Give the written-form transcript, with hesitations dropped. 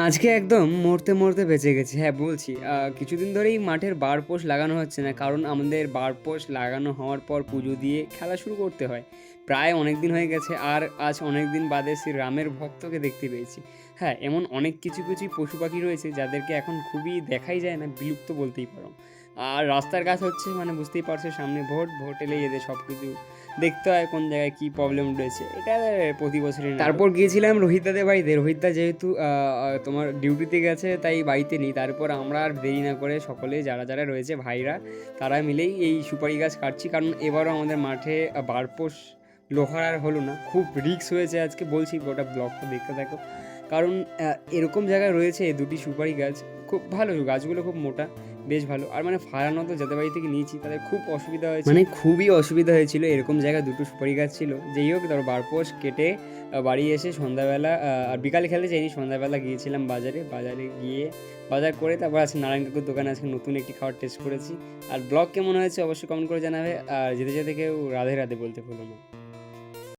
আজকে একদম মরতে, মরতে বেঁচে গেছি। হ্যাঁ, বলছি কিছুদিন ধরেই মাঠের বারপোষ লাগানো হচ্ছে না। কারণ আমাদের বারপোষ লাগানো হওয়ার পর পুজো দিয়ে খেলা শুরু করতে হয়। প্রায় অনেকদিন হয়ে গেছে আর আজ অনেকদিন বাদে শ্রী রামের ভক্তকে দেখতে পেয়েছি। হ্যাঁ, এমন অনেক কিছু পশু পাখি রয়েছে যাদেরকে এখন খুবই দেখাই যায় না, বিলুপ্ত বলতেই পারো। আর রাস্তার কাজ হচ্ছে মানে বুঝতেই পারছো সামনে ভোট, ভোট এলেই এদের সবকিছু দেখতে হয় কোন জায়গায় কী প্রবলেম রয়েছে। এটা প্রতি বছরই নাটক। তারপর গিয়েছিলাম রোহিতদাদের বাড়িতে। রোহিতদা যেহেতু তোমার ডিউটিতে গেছে তাই বাড়িতে নেই। তারপর আমরা আর দেরি না করে সকলে যারা রয়েছে ভাইরা তারা মিলেই এই সুপারি গাছ কাটছি। কারণ এবারও আমাদের মাঠে বারপোষ লোহার আর হলো না। খুব রিস্ক হয়েছে আজকে, বলছি গোটা ব্লগটা দেখতে থাকো। কারণ এরকম জায়গায় রয়েছে দুটি সুপারি গাছ, খুব ভালো গাছগুলো, খুব মোটা, বেশ ভালো। আর মানে ফারানো তো যাদের বাড়ি থেকে নিয়েছি তাদের খুব অসুবিধা হয়েছে, মানে খুবই অসুবিধা হয়েছিল। এরকম জায়গায় দুটো সুপারি গাছ ছিল। যেই হোক, ধরো বারপোষ কেটে বাড়ি এসে সন্ধ্যাবেলা আর বিকালে খেলতে যাইনি, সন্ধ্যাবেলা গিয়েছিলাম বাজারে। বাজারে গিয়ে বাজার করে তারপর আজকে নারায়ণ কাকুর দোকানে আজকে নতুন একটি খাবার টেস্ট করেছি। আর ব্লগ কেমন হয়েছে অবশ্যই কমেন্ট করে জানাবে। আর যেতে যেতে কেউ রাধে রাধে বলতে ভুলো না।